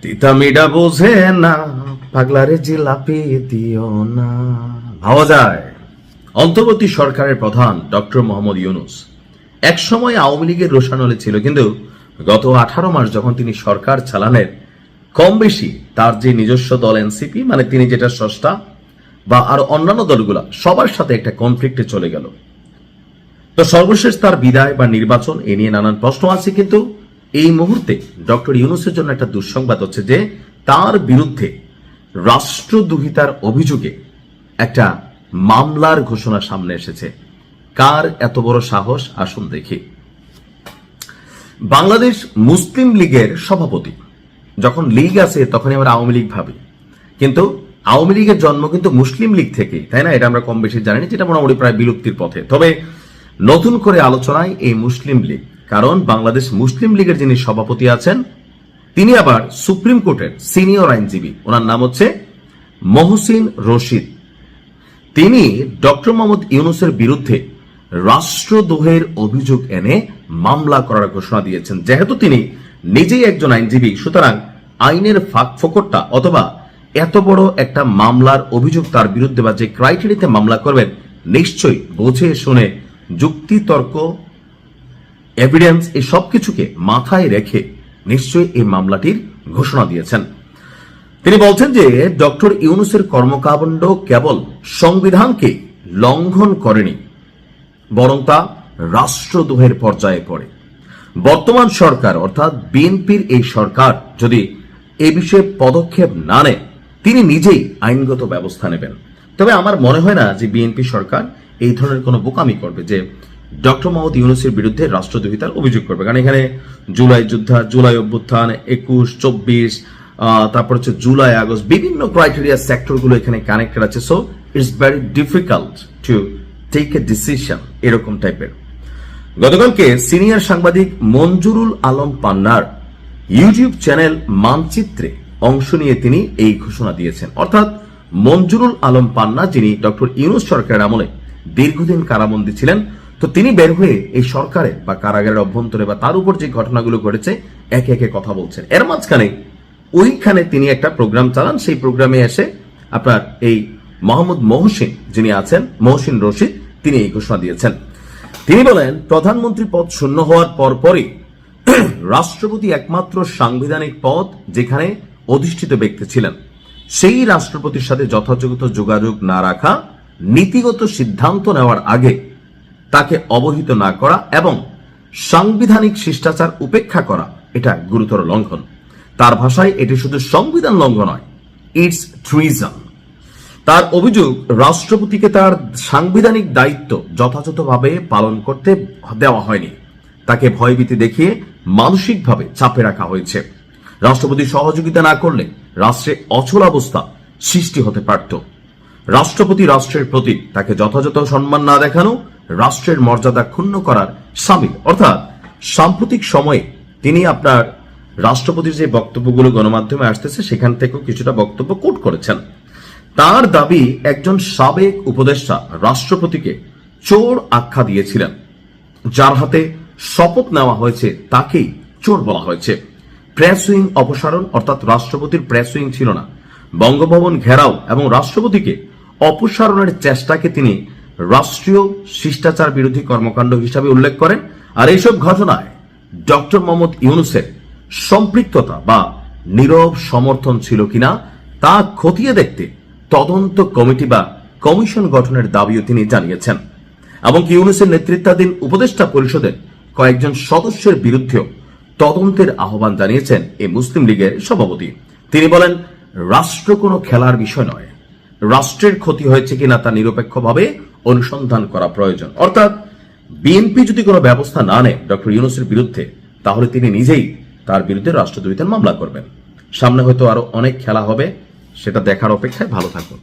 তিতা মিডা বোঝে না, পাগলারে জিলাপি দিও না। ভাবা যায় অন্তর্বর্তী সরকারের প্রধান ডক্টর মোহাম্মদ ইউনূস এক সময় আওয়ামী লীগের রোষানলে ছিল, কিন্তু গত 18 মাস যখন তিনি সরকার চালানের কম বেশি তার যে নিজস্ব দল এনসিপি, মানে তিনি যেটা স্রষ্টা, বা আরো অন্যান্য দলগুলা সবার সাথে একটা কনফ্লিক্টে চলে গেল। তো সর্বশেষ তার বিদায় বা নির্বাচন এ নিয়ে নানান প্রশ্ন আছে, কিন্তু এই মুহূর্তে ডক্টর ইউনূসের জন্য একটা দুঃসংবাদ হচ্ছে যে তার বিরুদ্ধে রাষ্ট্রদ্রোহিতার অভিযোগে একটা মামলার ঘোষণা সামনে এসেছে। কার এত বড় সাহস, আসুন দেখি। বাংলাদেশ মুসলিম লীগের সভাপতি, যখন লীগ আছে তখনই আমরা আওয়ামী লীগ ভাবি, কিন্তু আওয়ামী লীগের জন্ম কিন্তু মুসলিম লীগ থেকেই, তাই না? এটা আমরা কম বেশি জানি, যেটা মোটামুটি প্রায় বিলুপ্তির পথে। তবে নতুন করে আলোচনায় এই মুসলিম লীগ, কারণ বাংলাদেশ মুসলিম লীগের যিনি সভাপতি আছেন তিনি আবার সুপ্রিম কোর্টের সিনিয়র আইনজীবী, ওনার নাম হচ্ছে মহসিন রশিদ। তিনি ডক্টর মোহাম্মদ ইউনূসের বিরুদ্ধে রাষ্ট্রদ্রোহের অভিযোগ এনে মামলা করার ঘোষণা দিয়েছেন। যেহেতু তিনি নিজেই একজন আইনজীবী, সুতরাং আইনের ফাঁক ফোকরটা অথবা এত বড় একটা মামলার অভিযোগ তার বিরুদ্ধে বা যে ক্রাইটেরিয়াতে মামলা করবেন নিশ্চয়ই বুঝে শুনে যুক্তি তর্ক এভিডেন্স এই সব কিছুকে মাথায় রেখে নিশ্চয়ই এই মামলাটির ঘোষণা দিয়েছেন। তিনি বলছেন যে ডক্টর ইউনূসের কর্মকাণ্ড কেবল সংবিধানকে লঙ্ঘন করেনি, বরং তা রাষ্ট্রদ্রোহের পর্যায়ে পড়ে। বর্তমান সরকার অর্থাৎ বিএনপির এই সরকার যদি এ বিষয়ে পদক্ষেপ না নেয় তিনি নিজেই আইনগত ব্যবস্থা নেবেন। তবে আমার মনে হয় না যে বিএনপি সরকার এই ধরনের কোনো বোকামি করবে যে ডক্টর মোহাম্মদ ইউনূসের বিরুদ্ধে রাষ্ট্রদ্রোহিতার অভিযোগ করবে। কারণ এখানে জুলাই যুদ্ধা, জুলাই অভ্যুত্থান, 21, 24, তারপর হচ্ছে জুলাই আগস্ট, বিভিন্ন ক্রাইটেরিয়া সেক্টরগুলো এখানে কানেক্টেড আছে। So it's very difficult to take a decision এরকম টাইপের। গতকালকে সিনিয়র সাংবাদিক মঞ্জুরুল আলম পান্নার ইউটিউব চ্যানেল মানচিত্রে অংশ নিয়ে তিনি এই ঘোষণা দিয়েছেন। অর্থাৎ মঞ্জুরুল আলম পান্না, যিনি ডক্টর ইউনূস সরকারের আমলে দীর্ঘদিন কারাবন্দী ছিলেন, তো তিনি বের হয়ে এই সরকারে বা কারাগারের অভ্যন্তরে বা তার উপর যে ঘটনাগুলো ঘটেছে একে একে কথা বলছেন। এর মাঝখানে ওইখানে তিনি একটা প্রোগ্রাম চালান, সেই প্রোগ্রামে এসে আপনার এই মোহাম্মদ মহসিন যিনি আছেন, মহসিন রশিদ, তিনি এই ঘোষণা দিয়েছেন। তিনি বলেন, প্রধানমন্ত্রী পদ শূন্য হওয়ার পরপরই রাষ্ট্রপতি একমাত্র সাংবিধানিক পদ যেখানে অধিষ্ঠিত ব্যক্তি ছিলেন, সেই রাষ্ট্রপতির সাথে যথাযথ যোগাযোগ না রাখা, নীতিগত সিদ্ধান্ত নেওয়ার আগে তাকে অবহিত না করা এবং সাংবিধানিক শিষ্টাচার উপেক্ষা করা এটা গুরুতর লঙ্ঘন। তার ভাষায় এটি শুধু সংবিধান লঙ্ঘন নয়, ইটস ট্রিজন। তার অভিযোগ, রাষ্ট্রপতিকে তার সাংবিধানিক দায়িত্ব যথাযথভাবে পালন করতে দেওয়া হয়নি, তাকে ভয়ভীতি দেখিয়ে মানসিকভাবে চাপে রাখা হয়েছে। রাষ্ট্রপতি সহযোগিতা না করলে রাষ্ট্রে অচলাবস্থা সৃষ্টি হতে পারত। রাষ্ট্রপতি রাষ্ট্রের প্রতি, তাকে যথাযথ সম্মান না দেখানো রাষ্ট্রের মর্যাদা ক্ষুণ্ণ করার শামিল। অর্থাৎ সাম্প্রতিক সময়ে তিনি আপনার রাষ্ট্রপতির যে বক্তব্যগুলো গণমাধ্যমে আসতেছে সেখান থেকেও কিছুটা বক্তব্য কোট করেছেন। তার দাবি, একজন সাবেক উপদেষ্টা রাষ্ট্রপতিকে চোর আখ্যা দিয়েছিলেন, যার হাতে শপথ নেওয়া হয়েছে তাকেই চোর বলা হয়েছে। প্রেস উইং অপসারণ, অর্থাৎ রাষ্ট্রপতির প্রেস উইং ছিল না, বঙ্গভবন ঘেরাও এবং রাষ্ট্রপতিকে অপসারণের চেষ্টাকে তিনি রাষ্ট্রীয় শিষ্টাচার বিরোধী কর্মকাণ্ড হিসাবে উল্লেখ করেন। আর এইসব ঘটনায় ডক্টর মোহাম্মদ ইউনূসের সম্পৃক্ততা বা নীরব সমর্থন ছিল কিনা তা খতিয়ে দেখতে তদন্ত কমিটি বা কমিশন গঠনের দাবিও তিনি জানিয়েছেন। এমনকি ইউনূসের নেতৃত্বাধীন উপদেষ্টা পরিষদের কয়েকজন সদস্যের বিরুদ্ধেও তদন্তের আহ্বান জানিয়েছেন এই মুসলিম লীগের সভাপতি। তিনি বলেন, রাষ্ট্র কোনো খেলার বিষয় নয়, রাষ্ট্রের ক্ষতি হয়েছে কিনা তা নিরপেক্ষভাবে অনুসন্ধান করা প্রয়োজন। অর্থাৎ বিএনপি যদি কোনো ব্যবস্থা না নেয় ডক্টর ইউনূসের বিরুদ্ধে, তাহলে তিনি নিজেই তার বিরুদ্ধে রাষ্ট্রদ্রোহিতার মামলা করবেন। সামনে হয়তো আরো অনেক খেলা হবে, সেটা দেখার অপেক্ষায়। ভালো থাকুন।